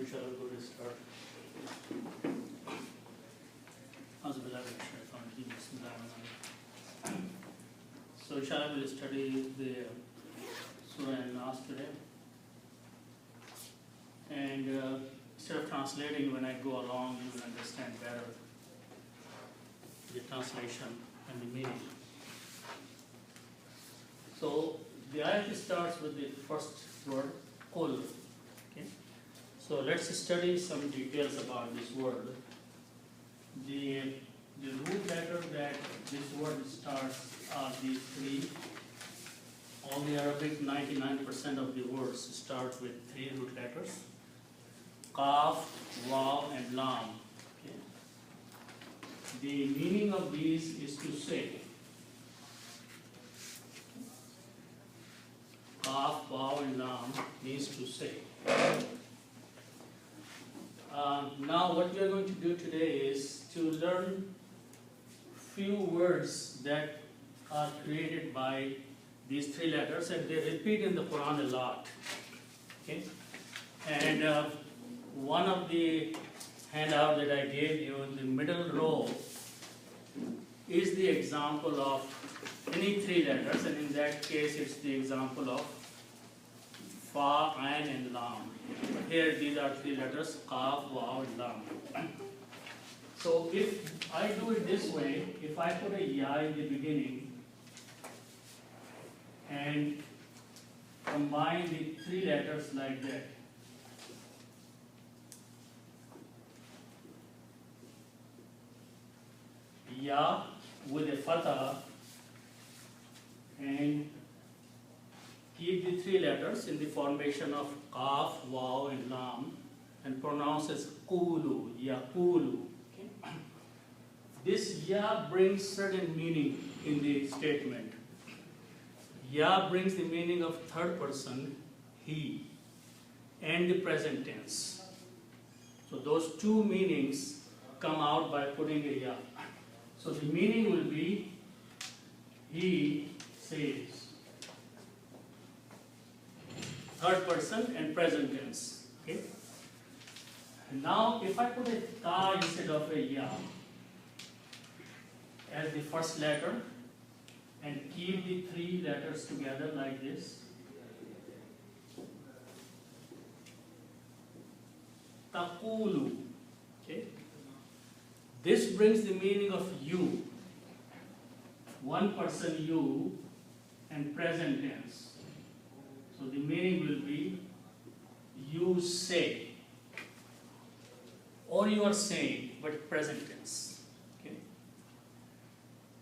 shall go to start. So inshallah we'll study the Surah An-Nas today. And instead of translating, when I go along, you will understand better the translation and the meaning. So the ayat starts with the first word, Qul. Okay? So let's study some details about this word. The root letter that this word starts are these three. All the Arabic, 99% of the words start with three root letters: Qaf, Waw, and Lam. Okay. The meaning of these is to say. Qaf, Waw, and Lam means to say. Now what we are going to do today is to learn few words that are created by these three letters, and they repeat in the Quran a lot. Okay? And one of the handout that I gave you in the middle row is the example of any three letters, and in that case it's the example of Fa, Ain, and Lam. Here these are three letters: Qaf, Waw, and Lam. So if I do it this way, if I put a Ya in the beginning and combine the three letters like that, Ya with a fatha, and keep the three letters in the formation of Qaf, Waw, and Lam, and pronounce as Qulu, Yaqulu. Okay? This Ya brings certain meaning in the statement. Ya brings the meaning of third person, he, and the present tense. So those two meanings come out by putting a Ya. So the meaning will be, he says. Third person and present tense. Okay? And now if I put a Ta instead of a Ya as the first letter and keep the three letters together like this, Taqulu. Okay? This brings the meaning of you. One person you and present tense. So the meaning will be, you say, or you are saying, but present tense. Okay?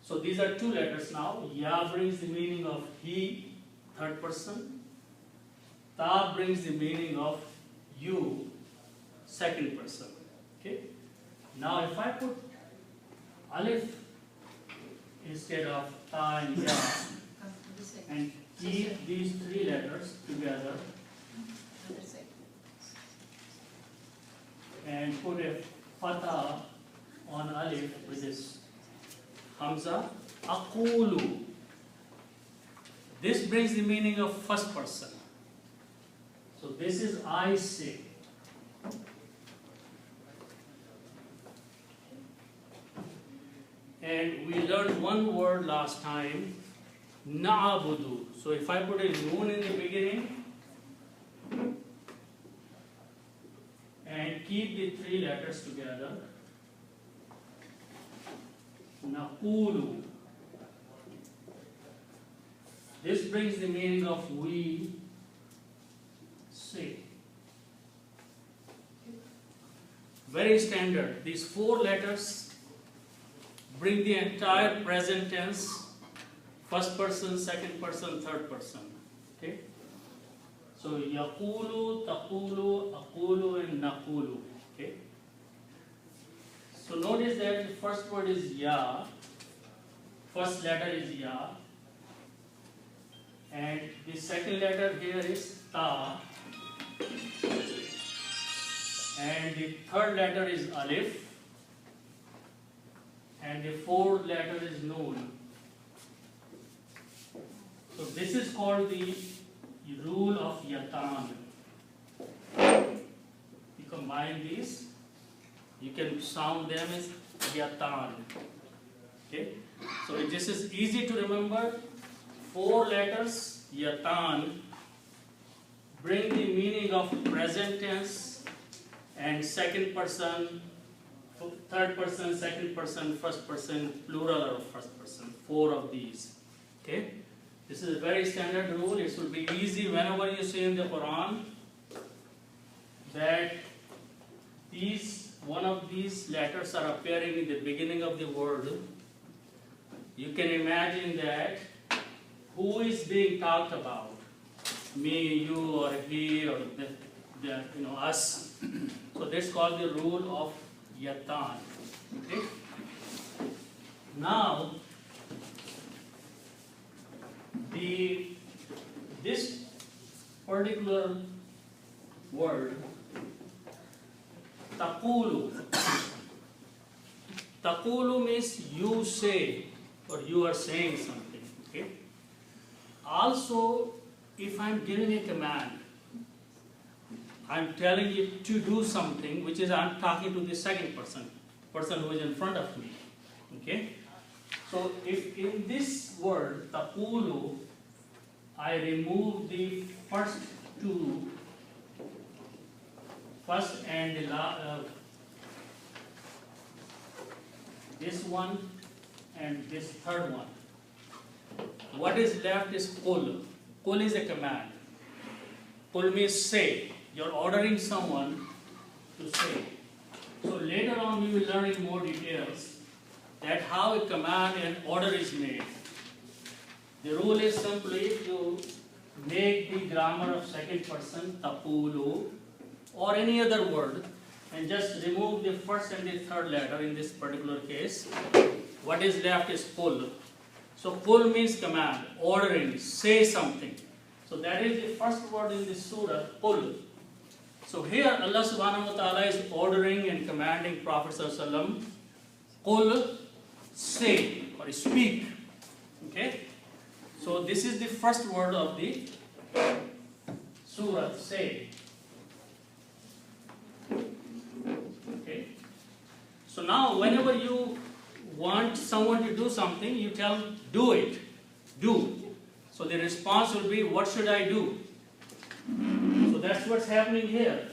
So these are two letters now. Ya brings the meaning of he, third person. Ta brings the meaning of you, second person. Okay? Now if I put alif instead of ta and ya, and keep these three letters together and put a fatha on alif with this hamza, aqulu. This brings the meaning of first person. So this is I say. And we learned one word last time, na'budu. So if I put a noon in the beginning and keep the three letters together, naqulu. This brings the meaning of we say. Very standard. These four letters bring the entire present tense. First person, second person, third person. Okay? So yaqulu, taqulu, aqulu, and naqulu. Okay? So notice that the first word is ya. First letter is ya. And the second letter here is ta. And the third letter is alif. And the fourth letter is noon. So this is called the rule of yatan. The combine these, you can sound them as yatan. Okay, so this is easy to remember. 4 letters, yatan, bring the meaning of present tense and second person, third person, second person, first person, plural or first person. 4 of these. Okay, this is a very standard rule. It will be easy whenever you see in the Quran that one of these letters are appearing in the beginning of the word. You can imagine that who is being talked about? Me, you, or he, or us. So that's called the rule of yatan. Okay? Now, this particular word, taqulu. Taqulu means you say, or you are saying something. Okay? Also, if I am giving a command, I am telling it to do something, which is I am talking to the second person who is in front of me. Okay? So if in this word, taqulu, I remove the first and the this one and this third one. What is left is qul. Qul is a command. Qul means say. You're ordering someone to say. So later on we will learn in more details that how a command and order is made. The rule is simply to make the grammar of second person, taqulu, or any other word, and just remove the first and the third letter in this particular case. What is left is qul. So qul means command, ordering, say something. So that is the first word in this surah, qul. So here Allah subhanahu wa ta'ala is ordering and commanding Prophet sallallahu alaihi wasallam, qul, say or speak. Okay? So this is the first word of the surah, say. Okay? So now whenever you want someone to do something, you tell do it. Do. So the response will be, what should I do? So that's what's happening here.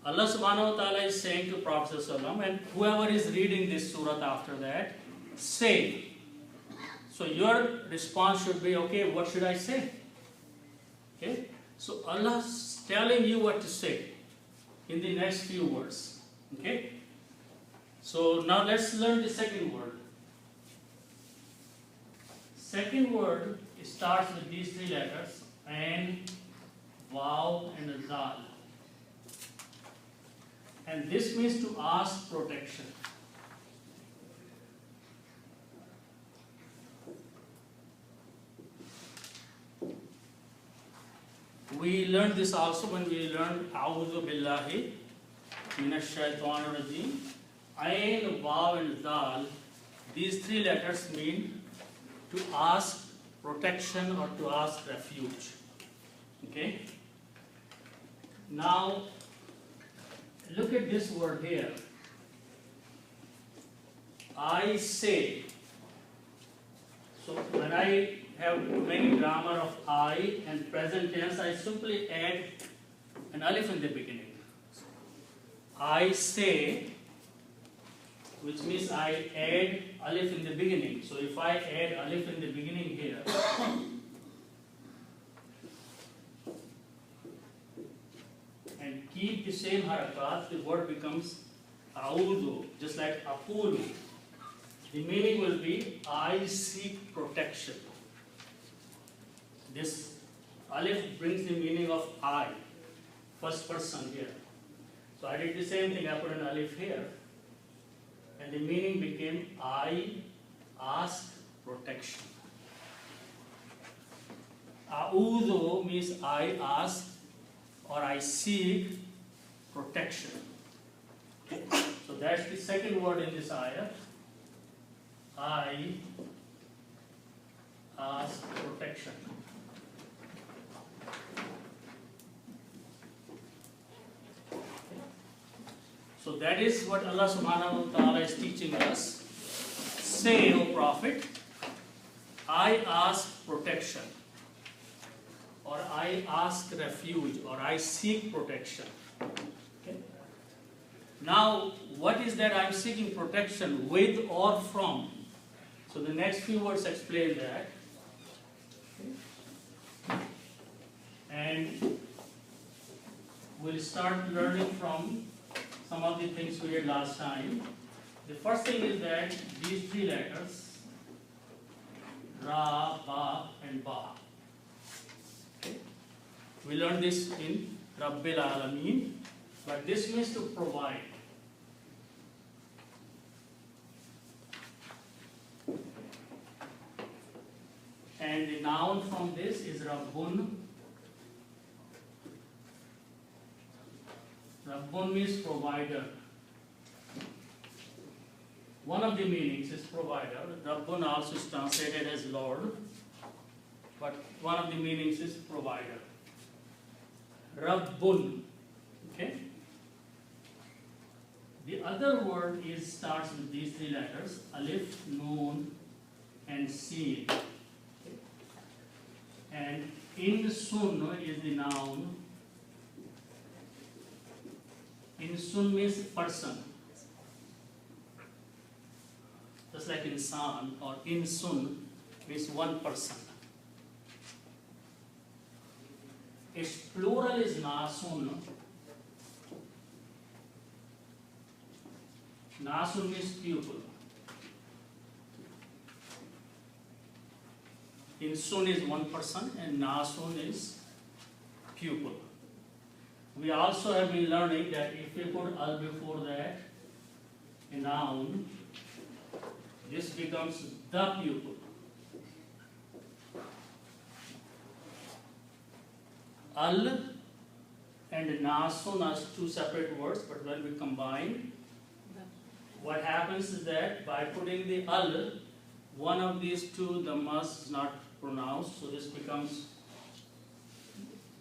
Allah subhanahu wa ta'ala is saying to Prophet ﷺ, and whoever is reading this surah after that, say. So your response should be, okay, what should I say? Okay? So Allah is telling you what to say in the next few words. Okay? So now let's learn the second word. Second word starts with these 3 letters, and Waw and Zal. And this means to ask protection. We learned this also when we learned A'udhu Billahi Minash Shaitanir Rajeem. Ain, Waw and Zal, these 3 letters mean to ask protection or to ask refuge. Okay? Now, look at this word here. I say. So when I have many grammar of I and present tense, I simply add an alif in the beginning. I say, which means I add alif in the beginning. So if I add alif in the beginning here, and keep the same harakat, the word becomes a'udhu, just like aqulu. The meaning will be, I seek protection. This alif brings the meaning of I, first person here. So I did the same thing, I put an alif here. And the meaning became, I ask protection. A'udhu means I ask or I seek protection. Okay. So that's the second word in this ayah. I ask protection. So that is what Allah subhanahu wa ta'ala is teaching us. Say, O Prophet, I ask protection, or I ask refuge, or I seek protection. Okay? Now, what is that I am seeking protection with or from? So the next few words explain that. Okay? And we'll start learning from some of the things we did last time. The first thing is that these three letters, Ra, Ba and Ba. Okay? We learned this in Rabbil Alameen, but this means to provide. And the noun from this is Rabbun. Rabbun means provider. One of the meanings is provider. Rabbun also is translated as Lord, but one of the meanings is provider. Rabbun. Okay? The other word starts with these three letters, Alif, Noon, and Sin. Okay? And Insun is the noun. Insun means person. Just like insan or insun means one person. Its plural is nasun. Nasun means pupil. Insun is one person and nasun is pupil. We also have been learning that if we put al before that, a noun, this becomes the pupil. Al and nasun are two separate words, but when we combine, what happens is that by putting the al, one of these two, the mas is not pronounced, so this becomes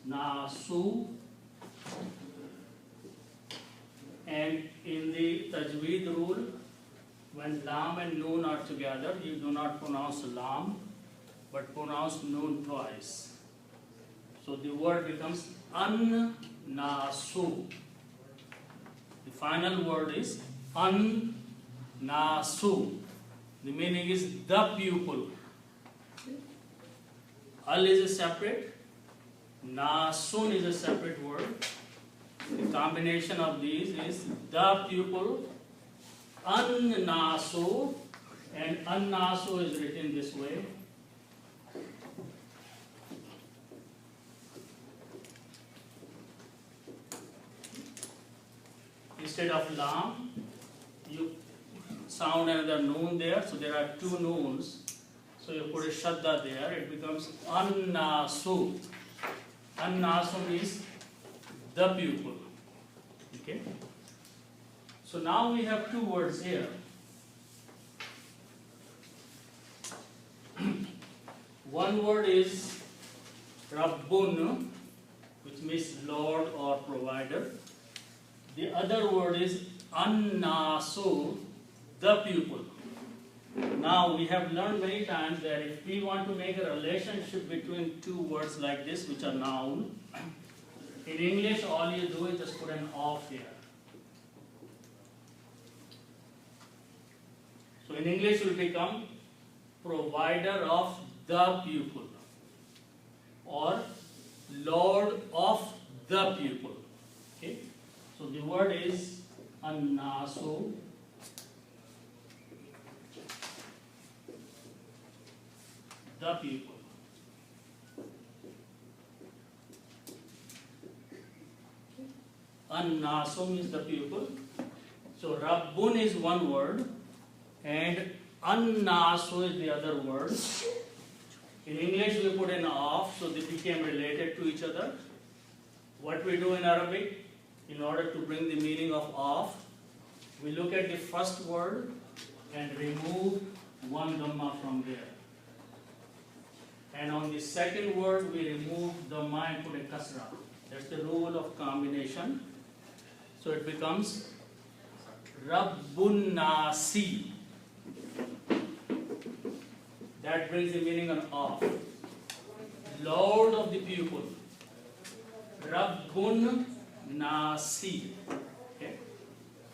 nasu. And in the tajweed rule, when lam and noon are together, you do not pronounce lam, but pronounce noon twice. So the word becomes an-nasu. The final word is an-nasu. The meaning is the pupil. Al is a separate, nasun is a separate word. The combination of these is the pupil, an-nasu, and an-nasu is written this way. Instead of lam, you sound another noon there, so there are two noons. So you put a shadda there, it becomes an-nasu. An-nasu means the pupil. Okay? So now we have two words here. One word is Rabbun, which means Lord or provider. The other word is an-nasu, the pupil. Now we have learned many times that if we want to make a relationship between two words like this, which are noun, in English all you do is just put an of here. So in English it will become provider of the pupil or Lord of the pupil. Okay? So the word is an-nasu, the pupil. An-nasu means the pupil. So Rabbun is one word and an-nasu is the other word. In English we put an of, so they became related to each other. What we do in Arabic, in order to bring the meaning of, we look at the first word and remove one dhamma from there. And on the second word we remove dhamma and put a kasra. That's the rule of combination. So it becomes Rabbun Nasi. That brings the meaning of Lord of the people. Rabbun Nasi. Okay.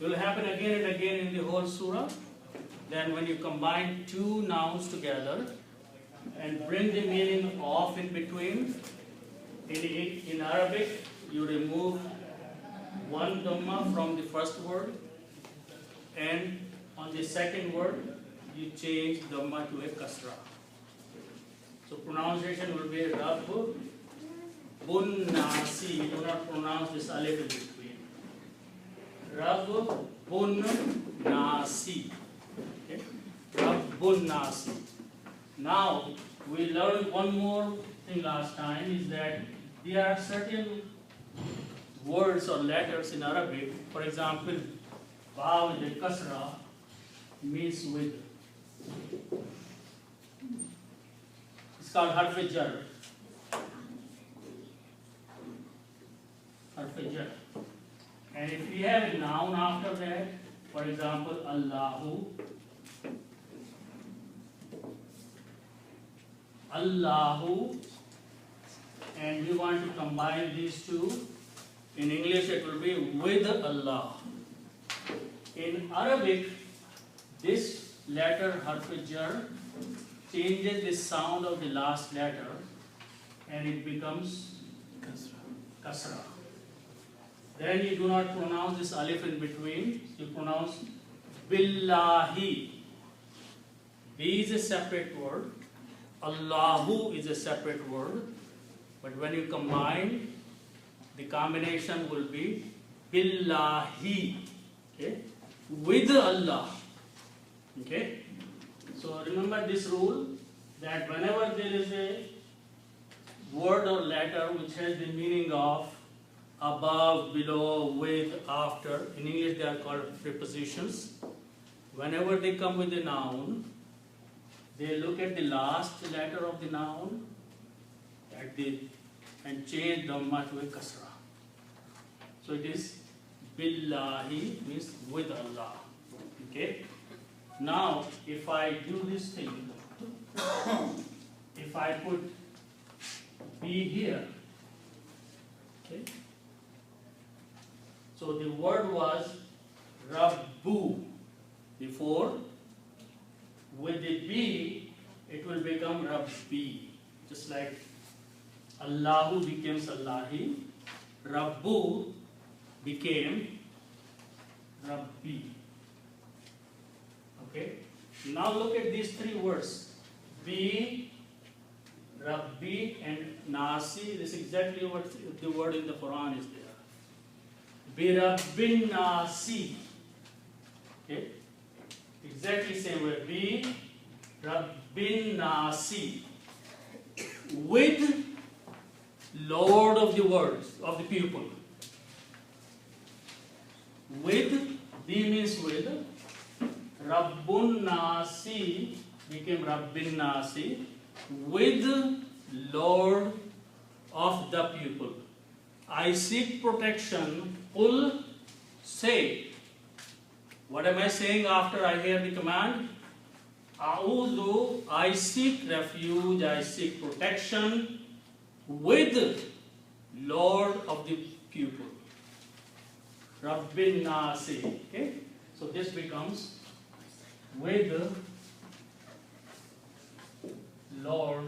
It will happen again and again in the whole surah. Then when you combine two nouns together and bring the meaning of in between, in Arabic you remove one dhamma from the first word, and on the second word you change dhamma to a kasra. So pronunciation will be Rabbun Nasi. You do not pronounce this alif in between. Rabbun Nasi. Okay? Rabbun Nasi. Now we learned one more thing last time, is that there are certain words or letters in Arabic. For example, Ba with a kasra means with. It's called harf jar. Harf jar. And if we have a noun after that, for example, Allahu, Allahu, and we want to combine these two, in English it will be with Allah. In Arabic, this letter harf jar changes the sound of the last letter and it becomes kasra. Then you do not pronounce this alif in between, you pronounce billahi. B is a separate word, Allahu is a separate word, but when you combine, the combination will be billahi, okay, with Allah. Okay, so remember this rule, that whenever there is a word or letter which has the meaning of above, below, with, after, in English they are called prepositions. Whenever they come with a noun, they look at the last letter of the noun and change dhamma to a kasra. So it is billahi, means with Allah. Okay. Now, if I do this thing, if I put B here, okay. So the word was Rabbu before. With the B, it will become Rabbi. Just like Allahu becomes Allahi, Rabbu became Rabbi. Okay. Now look at these three words: B, Rabbi, and Nasi. This is exactly what the word in the Quran is there. Bi Rabbin Nasi. Okay. Exactly same way. Bi Rabbin Nasi. With Lord of the words, of the people. With, B means with. Rabbun Nasi became Rabbin Nasi. With Lord of the people. I seek protection. Qul, say. What am I saying after I hear the command? A'udhu, I seek refuge, I seek protection with Lord of the people. Rabbin Nasi. Okay? So this becomes with Lord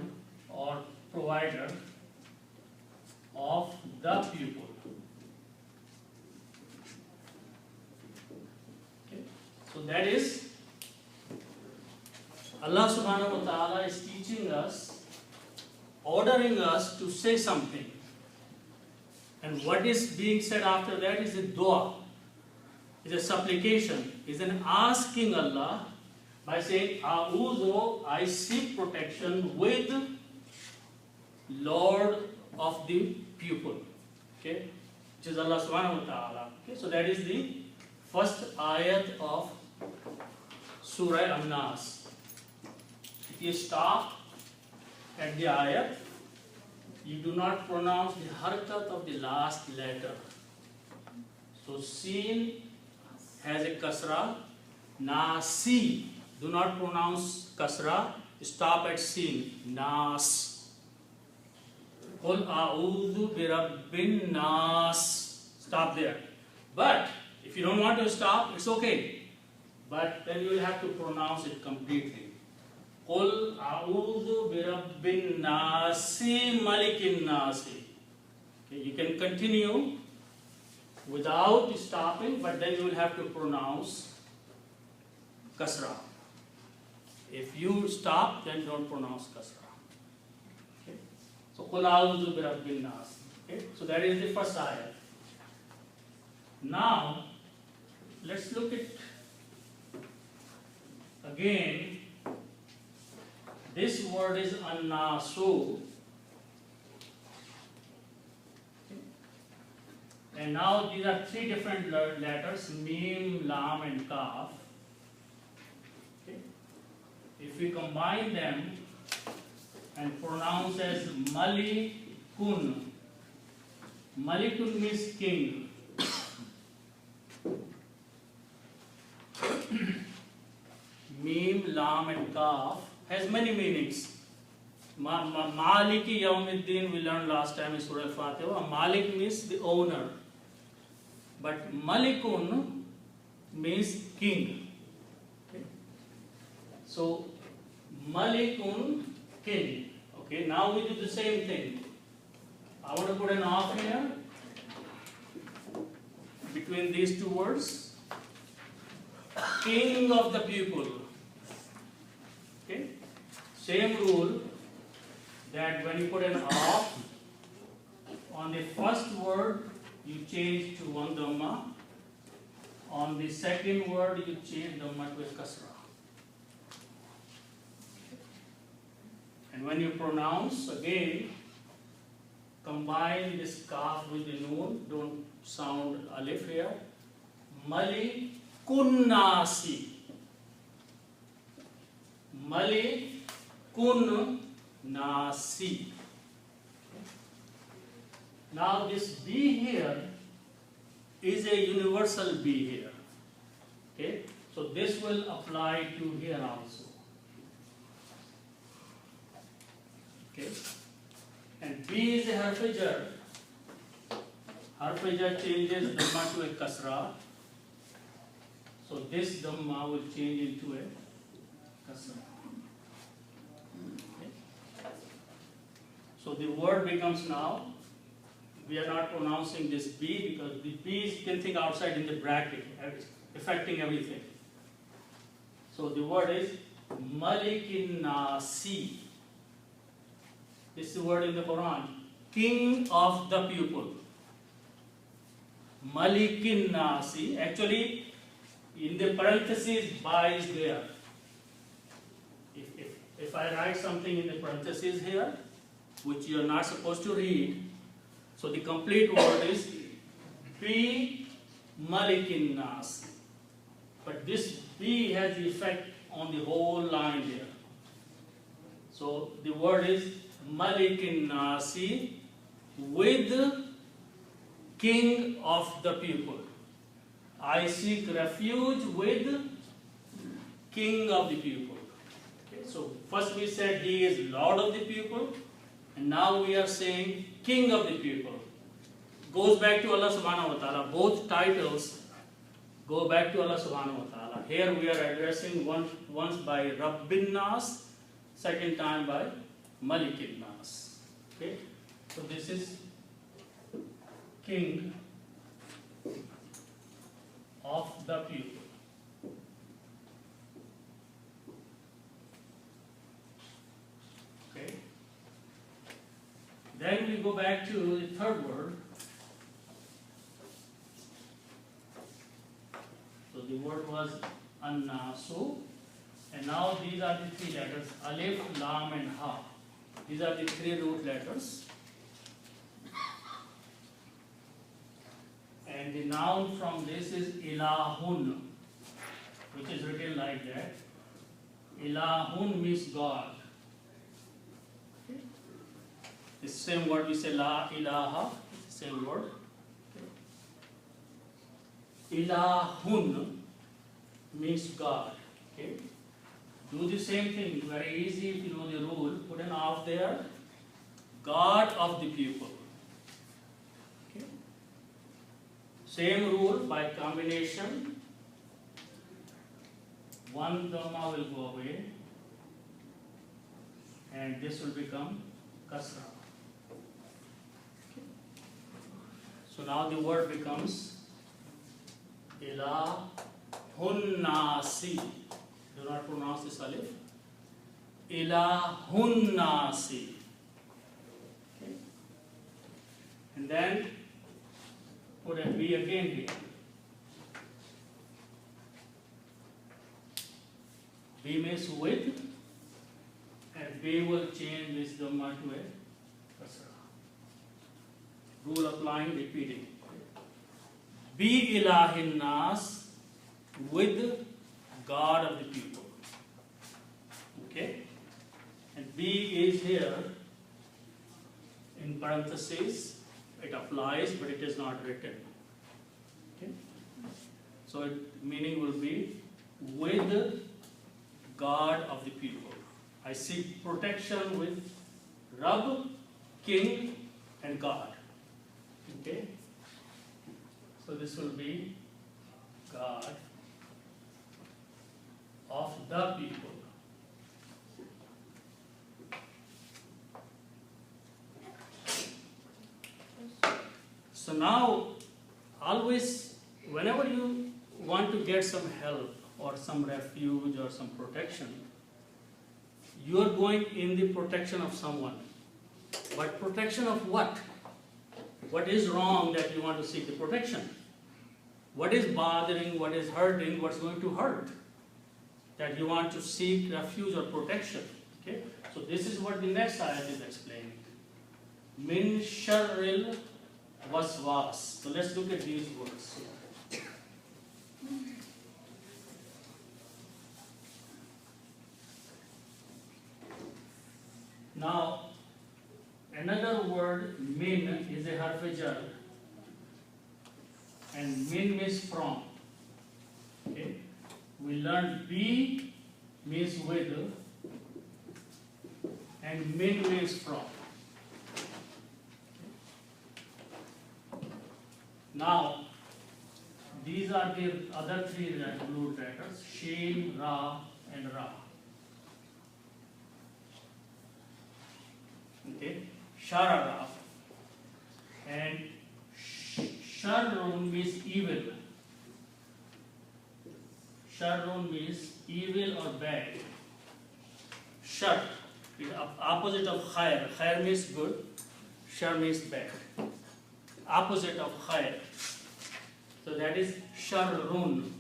or provider of the people. Okay? So that is, Allah subhanahu wa ta'ala is teaching us, ordering us to say something. And what is being said after that is a dua, is a supplication, is an asking Allah by saying, A'udhu, I seek protection with Lord of the people. Okay? Which is Allah subhanahu wa ta'ala. Okay? So that is the first ayat of Surah An-Nas. If you stop at the ayat, you do not pronounce the harakat of the last letter. So Sin, has a kasra. Nasi. Do not pronounce kasra. Stop at sin. Nas. Qul a'udhu bi rabbin nas. Stop there. But if you don't want to stop, it's okay. But then you will have to pronounce it completely. Qul a'udhu bi rabbin nasi malikin nasi. Okay, you can continue without stopping, but then you will have to pronounce kasra. If you stop, then don't pronounce kasra. Okay? So, Qul a'udhu bi rabbin nas. Okay? So, that is the first ayah. Now, let's look at again. This word is an-nasu. And now these are three different letters, mim, lam and kaf. Okay. If we combine them and pronounce as malikun. Malikun means king. Mim, lam and kaf has many meanings. Maliki Yawmiddin we learned last time in Surah Al-Fatiha. Malik means the owner. But Malikun means king. Okay. So Malikun, king. Okay, now we do the same thing. I want to put an off here between these two words. King of the people. Okay. Same rule that when you put an off on the first word you change to one dhamma. On the second word you change dhamma to a kasra. And when you pronounce again, combine this kaf with the noon. Don't sound alif here. Malikunnasi. Malikunnasi. Now this B here is a universal B here. Okay? So this will apply to here also. Okay? And B is a harf jar. Harf jar changes dhamma to a kasra. So this dhamma will change into a kasra. Okay? So the word becomes now, we are not pronouncing this B because the B you can think outside in the bracket, affecting everything. So the word is Malikin Nasi. This is the word in the Quran. King of the people. Malikin Nasi. Actually, in the parentheses, Ba is there. If I write something in the parentheses here, which you are not supposed to read, so the complete word is Bi Malikin Nas. But this B has the effect on the whole line there. So the word is Malikin Nasi with King of the people. I seek refuge with King of the people. Okay, so first we said he is Lord of the people, and now we are saying King of the people. Goes back to Allah subhanahu wa ta'ala. Both titles go back to Allah subhanahu wa ta'ala. Here we are addressing once by Rabbin Nas, second time by Malikin Nas. Okay? So this is King of the people. Okay? Then we go back to the third word. So the word was An-Nasu. And now these are the three letters, Alif, Lam and Ha. These are the three root letters. And the noun from this is Ilahun, which is written like that. Ilahun means God. Okay. The same word we say La ilaha, it's the same word. Okay. Ilahun means God. Okay? Do the same thing. Very easy if you know the rule. Put an off there. God of the people. Okay? Same rule by combination. One dhamma will go away. And this will become kasra. Okay? So now the word becomes Ilahunnasi. Do not pronounce this alif. Ilahunnasi. Okay. And then put a B again here. B means with, and B will change this dhamma to a kasra. Rule applying, repeating. Be ilahin nas, with God of the people. Okay? And B is here in parentheses. It applies, but it is not written. Okay? So meaning will be with God of the people. I seek protection with Rabb, King, and God. Okay? So this will be God of the people. So now, always, whenever you want to get some help or some refuge or some protection, you are going in the protection of someone. But protection of what? What is wrong that you want to seek the protection? What is bothering, what is hurting, what's going to hurt? That you want to seek refuge or protection. Okay? So this is what the next ayat is explaining. Min sharril waswas. So let's look at these words. Now, another word, min, is a harf-e-jar, and min means from. Okay? We learned be means with, and min means from. Now, these are the other three root letters, Shin, Ra, and Ra. Okay, Sharara. And Sharrun means evil. Sharrun means evil or bad. Shar is opposite of khair. Khair means good. Shar means bad. Opposite of khair. So that is sharrun.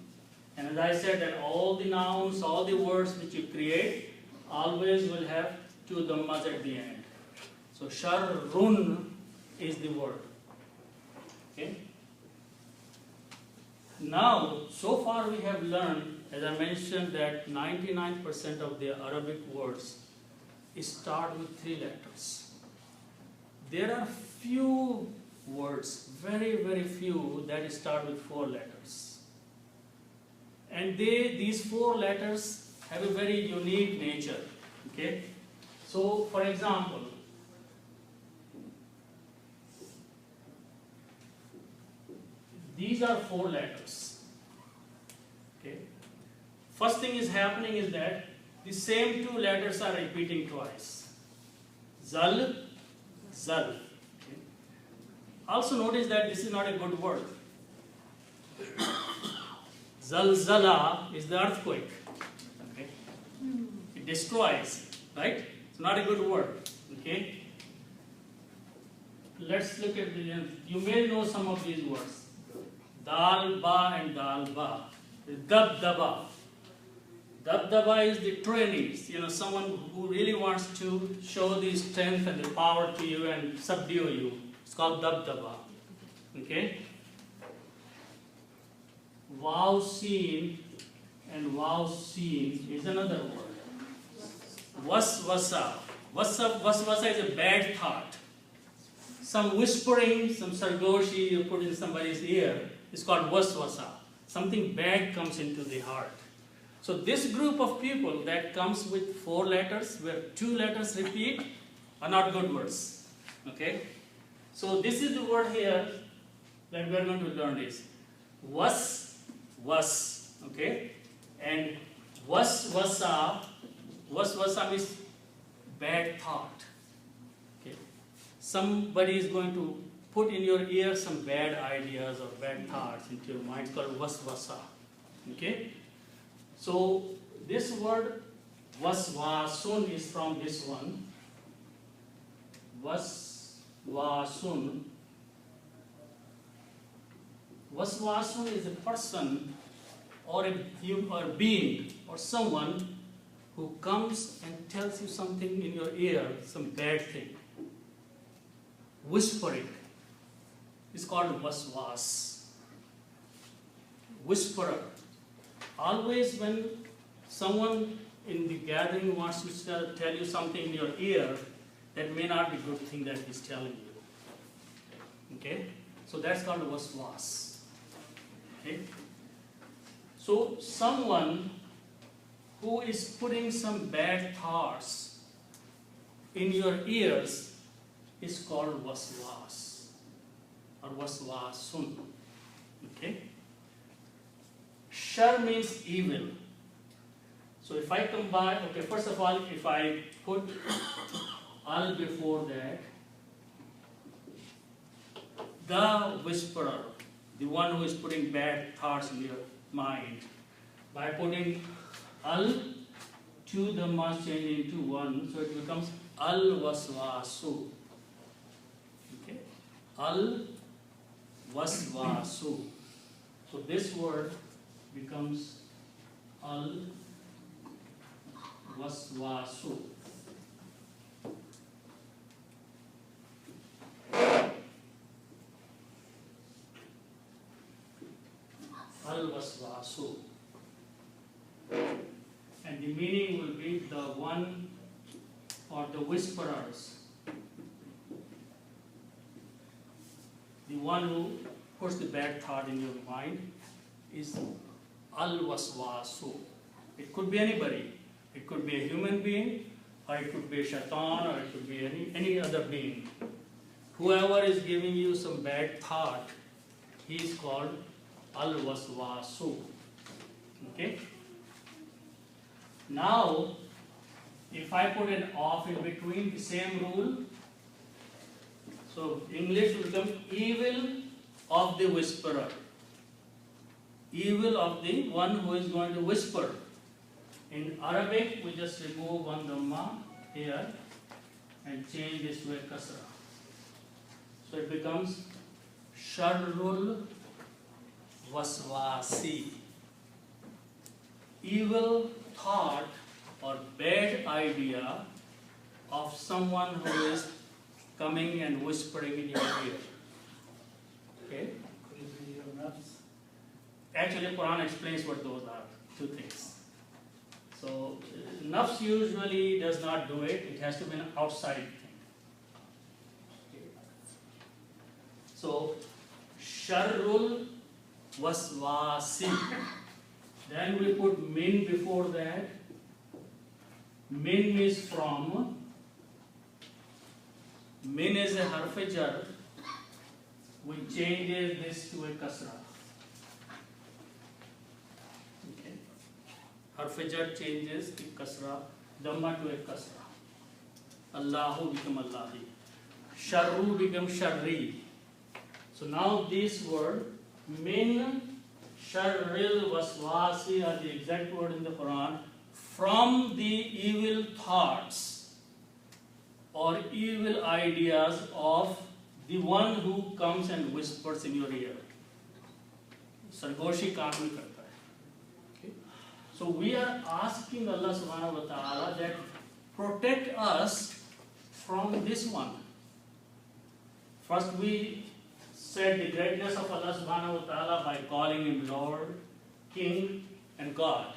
And as I said, that all the nouns, all the words which you create, always will have two dhammas at the end. So sharrun is the word. Okay? Now, so far we have learned, as I mentioned, that 99% of the Arabic words start with three letters. There are few words, very, very few, that start with four letters. And these four letters have a very unique nature. Okay? So, for example, these are four letters. Okay? First thing is happening is that the same two letters are repeating twice. Zal, zal. Okay? Also notice that this is not a good word. Zalzala is the earthquake. Okay? It destroys, right? It's not a good word. Okay? Let's look at the, you may know some of these words. Dal, ba, and dal, ba. Dabdaba. Dabdaba is the trainees, someone who really wants to show the strength and the power to you and subdue you. It's called dabdaba. Okay? Waw seen and waw seen is another word. Waswasa. Waswasa is a bad thought. some whispering, some sargoshi you put in somebody's ear is called waswasa. Something bad comes into the heart. So this group of people that comes with 4 letters, where 2 letters repeat, are not good words. Okay? So this is the word here that we are going to learn is was. Okay? And waswasa means bad thought. Okay? Somebody is going to put in your ear some bad ideas or bad thoughts into your mind, called waswasa. Okay? So this word waswasun is from this one. Waswasun. Waswasun is a person or a being or someone who comes and tells you something in your ear, some bad thing. Whispering is called waswas. Whisperer. Always when someone in the gathering wants to tell you something in your ear, that may not be a good thing that he's telling you. Okay? So that's called waswas. Okay? So someone who is putting some bad thoughts in your ears is called waswas or waswasun. Okay? Shar means evil. So if I combine, okay, first of all, if I put al before that, the whisperer, the one who is putting bad thoughts in your mind, by putting al, 2 dhammas change into 1, so it becomes al waswasu. Okay? Al waswasu. So this word becomes al waswasu. Al waswasu. And the meaning will be the one or the whisperers, the one who puts the bad thought in your mind is al waswasu. It could be anybody. It could be a human being, or it could be a shaitan, or it could be any other being. Whoever is giving you some bad thought, he is called al waswasu. Okay? Now, if I put an off in between, the same rule, so English will become evil of the whisperer. Evil of the one who is going to whisper. In Arabic, we just remove one dhamma here and change this to a kasra. So it becomes sharrul waswasi. Evil thought or bad idea of someone who is coming and whispering in your ear. Okay? Could it be your nafs? Actually, Quran explains what those are. 2 things. So, nafs usually does not do it. It has to be an outside thing. Okay. So, sharrul waswasi. Then we put min before that. Min is from. Min is a harf jar. We change this to a kasra. Okay. Harf jar changes the kasra, dhamma to a kasra. Allahu become Allahi. Sharru become sharri. So now this word, min sharril waswasi, are the exact word in the Quran, from the evil thoughts or evil ideas of the one who comes and whispers in your ear. Sargoshi काम नहीं करता है. Okay? So we are asking Allah subhanahu wa ta'ala that protect us from this one. First we said the greatness of Allah subhanahu wa ta'ala by calling him Lord, King and God.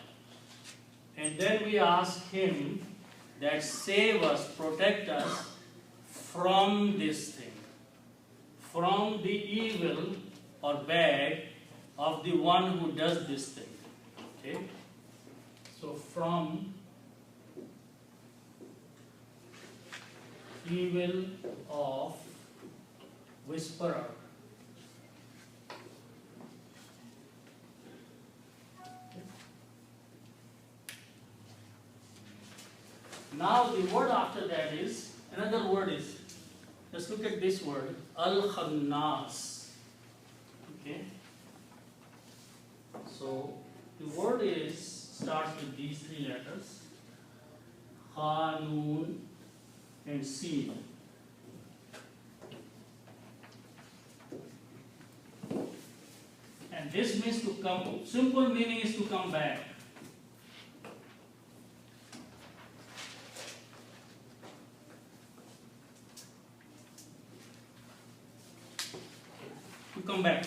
And then we ask him that save us, protect us from this thing. from the evil or bad of the one who does this thing. Okay? So from evil of whisperer. Now the word after that is, another word is, let's look at this word, al-khannas. Okay? So the word starts with these three letters, ha, noon, and sin. And this means to come, simple meaning is to come back. To come back.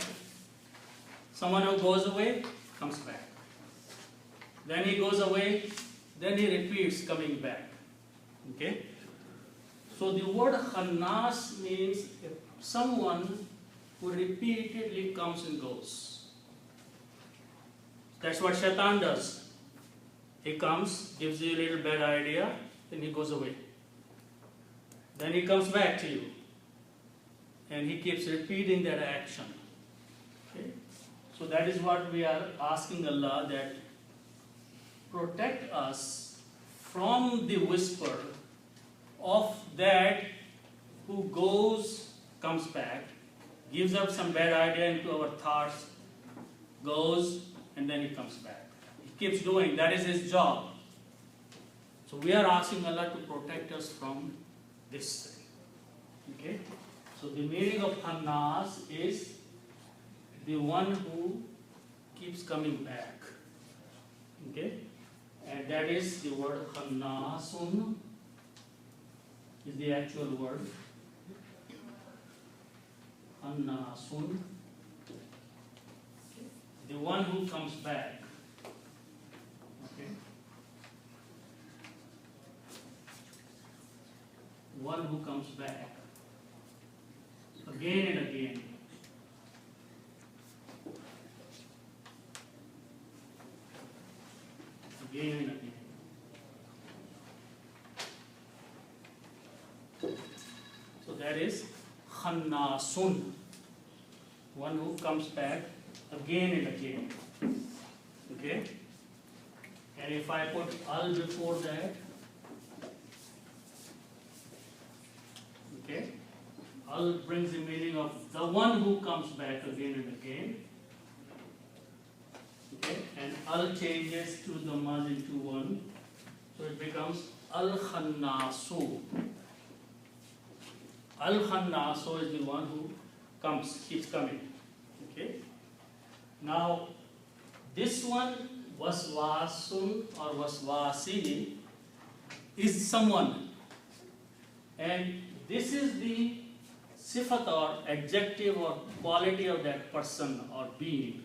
Someone who goes away, comes back. Then he goes away, then he repeats coming back. Okay? So the word khannas means someone who repeatedly comes and goes. That's what Shaitan does. He comes, gives you a little bad idea, then he goes away. Then he comes back to you. And he keeps repeating that action. Okay? So that is what we are asking Allah, that protect us from the whisper of that who goes, comes back, gives up some bad idea into our thoughts, goes, and then he comes back. He keeps doing, that is his job. So we are asking Allah to protect us from this thing. Okay? So the meaning of khannas is the one who keeps coming back. Okay? And that is the word khannasun, is the actual word. Khannasun. The one who comes back. Okay? One who comes back. Again and again. Again and again. So that is khannasun. One who comes back again and again. Okay? And if I put al before that, okay? Al brings the meaning of the one who comes back again and again. Okay? And al changes to the mud into one. So it becomes al-khannasu. Al-khannasu is the one who comes, keeps coming. Okay? Now, this one, waswasun or waswasini, is someone. And this is the sifat or adjective or quality of that person or being.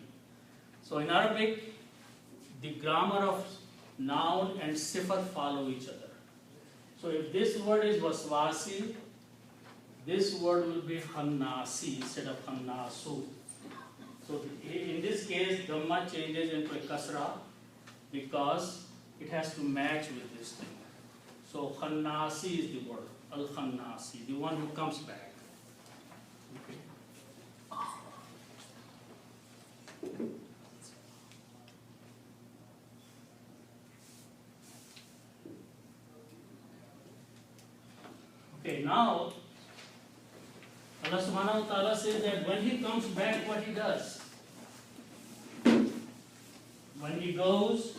So in Arabic, the grammar of noun and sifat follow each other. So if this word is waswasi, this word will be khannasi instead of khannasu. So in this case, dhamma changes into a kasra because it has to match with this thing. So khannasi is the word, al-khannasi, the one who comes back. Okay. Okay, now Allah subhanahu wa ta'ala says that when he comes back, what he does? When he goes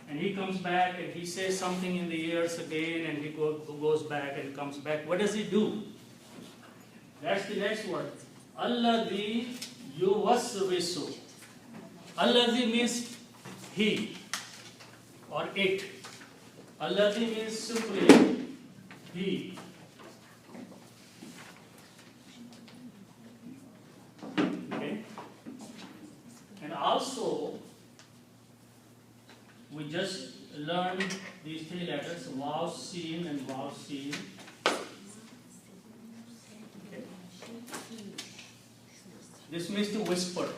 and he comes back and he says something in the ears again and he goes back and comes back, what does he do? That's the next word. Alladhi yuwaswisu. Alladhi means he or it. Alladhi means simply he. Okay? And also, we just learned these three letters, waw, sin and waw, sin. Okay? This means to whisper.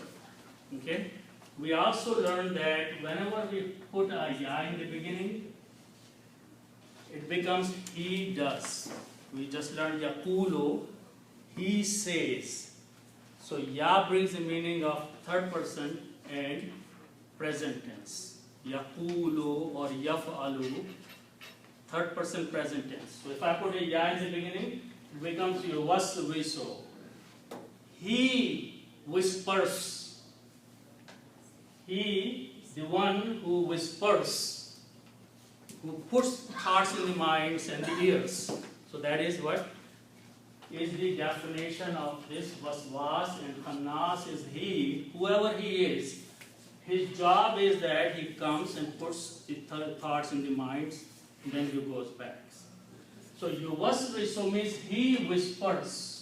Okay. We also learned that whenever we put a ya in the beginning, it becomes he does. We just learned yakulo, he says. So ya brings the meaning of third person and present tense. Yakulo or yaf'alu, third person present tense. So if I put a ya in the beginning, it becomes yuvasviso. He whispers. He, the one who whispers, who puts thoughts in the minds and the ears. So that is what is the definition of this waswas, and khannas is he, whoever he is. His job is that he comes and puts the thoughts in the minds, and then he goes back. So yuvasviso means he whispers.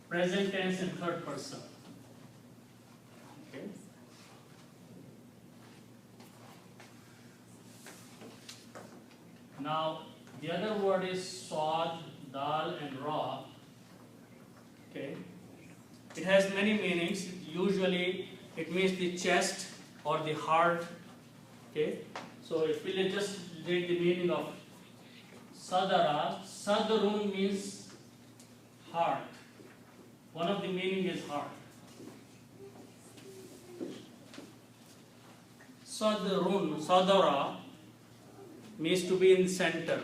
Present tense in third person. Okay. Now, the other word is sod, dal, and ra. Okay. It has many meanings. Usually, it means the chest or the heart. Okay. So, if we just read the meaning of sadara, sadarun means heart. One of the meaning is heart. Sadarun, sadara means to be in the center.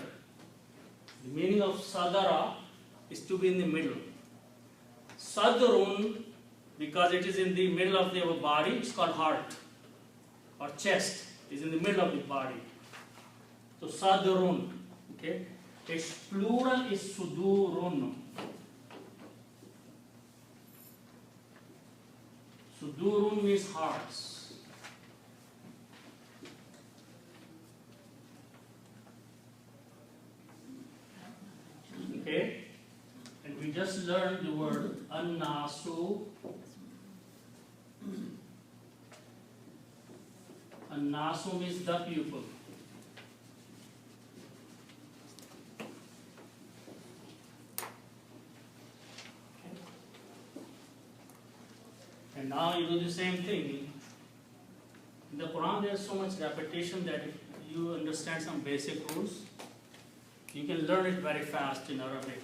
The meaning of sadara is to be in the middle. Sadarun, because it is in the middle of the body, it's called heart. Or chest is in the middle of the body. So sadarun, okay. Its plural is sudurun. Sudurun means hearts. Okay? And we just learned the word annasu. Annasu means the people. And now you do the same thing. In the Quran there is so much repetition that if you understand some basic rules, you can learn it very fast in Arabic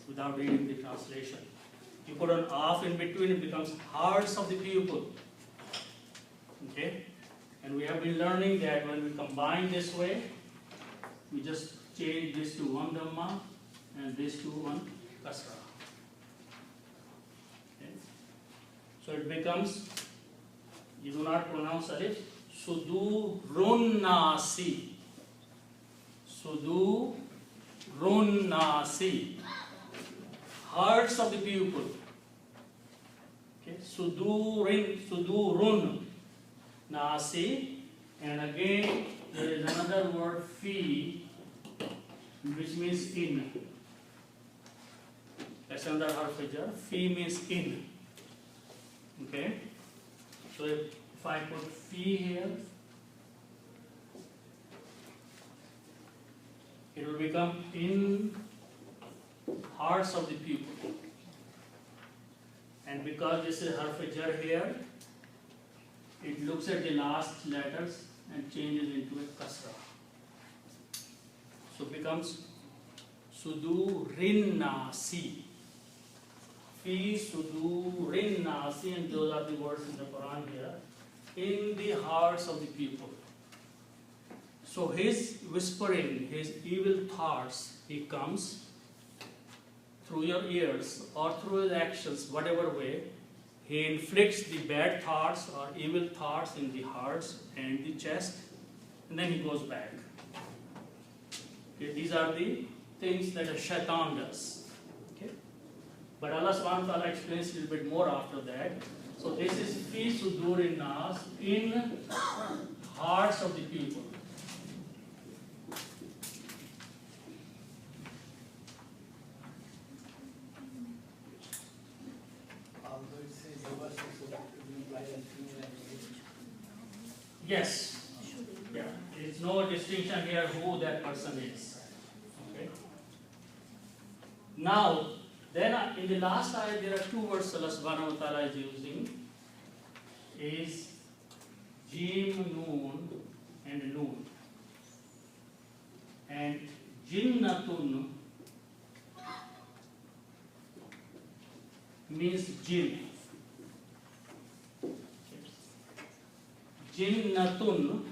without reading the translation. You put an off in between, it becomes hearts of the people. Okay? And we have been learning that when we combine this way, we just change this to one dhamma and this to one kasra. So it becomes, you do not pronounce alif, sudurunnasi. Sudurunnasi. Hearts of the people. Okay, sudurun nasi. And again, there is another word, fi, which means in. That's another harf jar. Fi means in. Okay, so if I put fi here, it will become in hearts of the people. And because this is harf jar here, it looks at the last letters and changes into a kasra. So it becomes sudurinnasi. Fi sudurin nasi, and those are the words in the Quran here, in the hearts of the people. So his whispering, his evil thoughts, he comes through your ears or through his actions, whatever way. He inflicts the bad thoughts or evil thoughts in the hearts and the chest, and then he goes back. Okay, these are the things that a shaitan does. But Allah subhanahu wa ta'ala explains a little bit more after that. So this is fi sudurin nas, in hearts of the people. Although it says yuvasviso, it will imply that female and male. Yes. Yeah. There is no distinction here who that person is. Okay. Now, then in the last ayah there are two words Allah subhanahu wa ta'ala is using, is Jim Noon and Noon. And Jinnatun means jinn. Jinnatun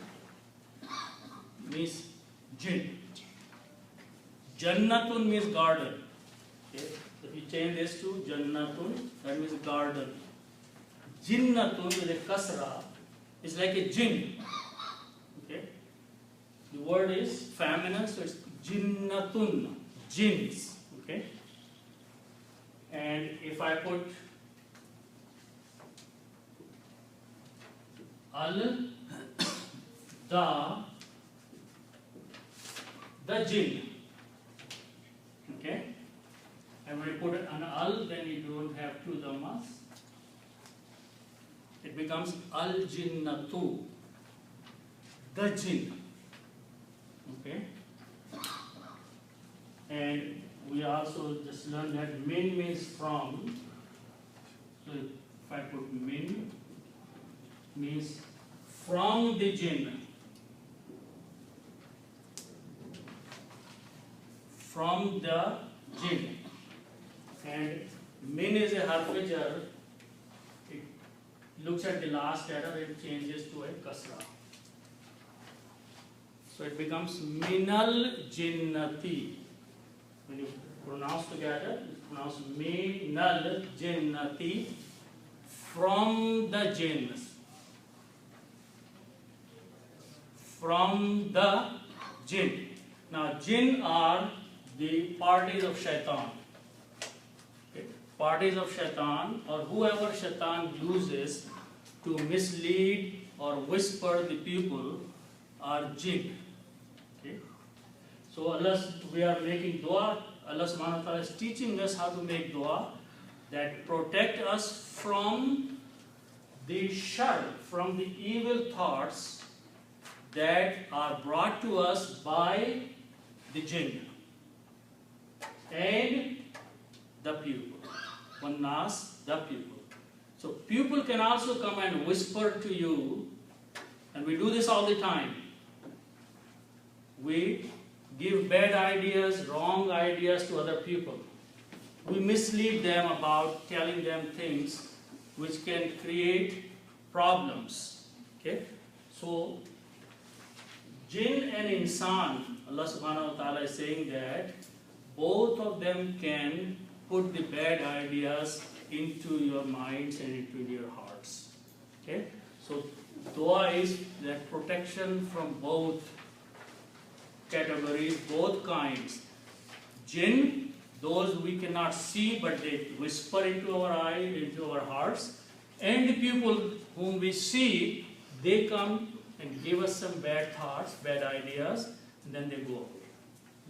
means jinn. Jannatun means garden. Okay. If you change this to Jannatun, that means garden. Jinnatun with a kasra is like a jinn. Okay. The word is feminine, so it's Jinnatun, jinns. Okay. And if I put al, the jinn. Okay? And when you put an al, then you don't have two dhammas. It becomes al jinnatu, the jinn. Okay? And we also just learned that min means from. So if I put min, means from the jinn. From the jinn. And min is a harf jar. It looks at the last letter, it changes to a kasra. So it becomes minal jinnati. When you pronounce together, it's pronounced minal jinnati, from the jinns. From the jinn. Now, jinn are the parties of shaitan. Okay. Parties of shaitan, or whoever shaitan uses to mislead or whisper the people, are jinn. Okay. So Allah, we are making dua. Allah subhanahu wa ta'ala is teaching us how to make dua that protect us from the shar, from the evil thoughts that are brought to us by the jinn and the pupil. One nas, the pupil. So pupil can also come and whisper to you, and we do this all the time. We give bad ideas, wrong ideas to other people. We mislead them about telling them things which can create problems. Okay? So jinn and insan, Allah subhanahu wa ta'ala is saying that both of them can put the bad ideas into your minds and into your hearts. Okay? So dua is that protection from both categories, both kinds. Jinn, those we cannot see but they whisper into our eyes, into our hearts. And the people whom we see, they come and give us some bad thoughts, bad ideas, and then they go away.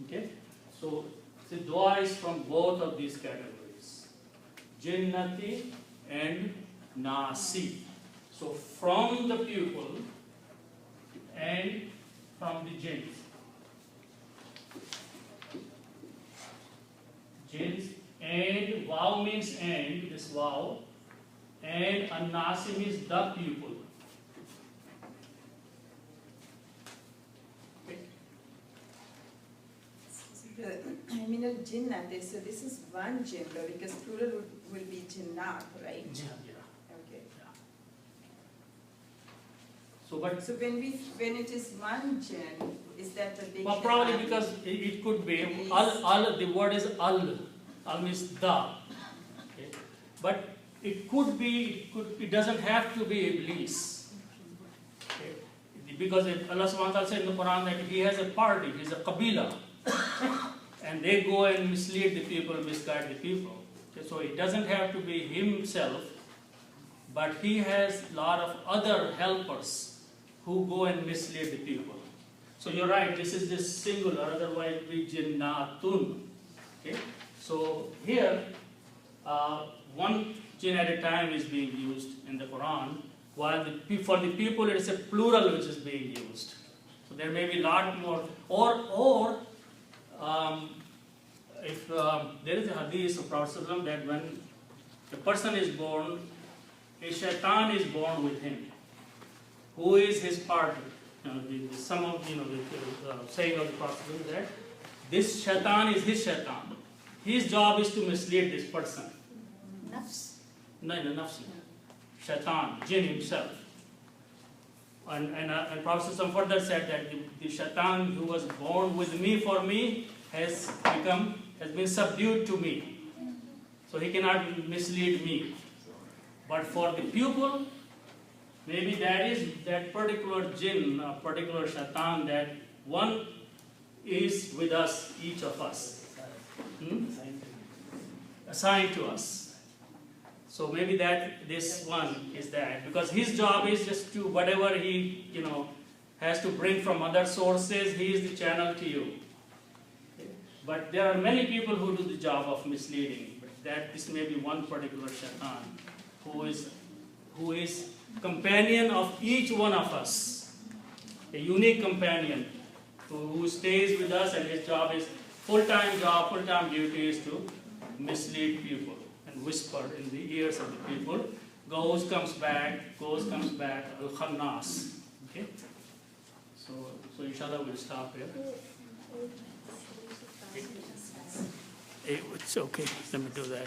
Okay? So the dua is from both of these categories. Jinnati and nasi. So from the pupil and from the jinns. Jinns, and wow means and, this wow, and an-nasi means the pupil. I mean, jinnat, so this is one jinn, though, because plural will be jinnat, right? Yeah. Okay. So, but So when it is one jinn, is that the big? well, probably because it could be al. The word is al. Al means the. Okay. But it could be. It doesn't have to be Iblis. Okay. Because Allah subhanahu wa ta'ala said in the Quran that he has a party. He's a qabila. And they go and mislead the people, misguide the people. Okay, so it doesn't have to be himself, but he has a lot of other helpers who go and mislead the people. So you're right, this is this singular, otherwise it would be jinnatun. Okay? So here, one jinn at a time is being used in the Quran, while for the people it is a plural which is being used. So there may be a lot more, or if there is a hadith of Prophet ﷺ that when the person is born, a shaitan is born with him. Who is his partner? Some of the saying of the Prophet ﷺ that this shaitan is his shaitan. His job is to mislead this person. Nafs. No, nafsi. Shaitan, jinn himself. And Prophet ﷺ further said that the shaitan who was born with me for me has been subdued to me. So he cannot mislead me. But for the pupil, maybe that is that particular jinn, a particular shaitan, that one is with us, each of us. Assigned to us. So maybe that this one is that, because his job is just to whatever he has to bring from other sources, he is the channel to you. But there are many people who do the job of misleading. But that this may be one particular shaitan who is companion of each one of us, a unique companion who stays with us, and his job is full-time duty is to mislead people and whisper in the ears of the people. Goes, comes back, al-khannas. Okay? So inshallah we'll stop here. It's okay, let me do that.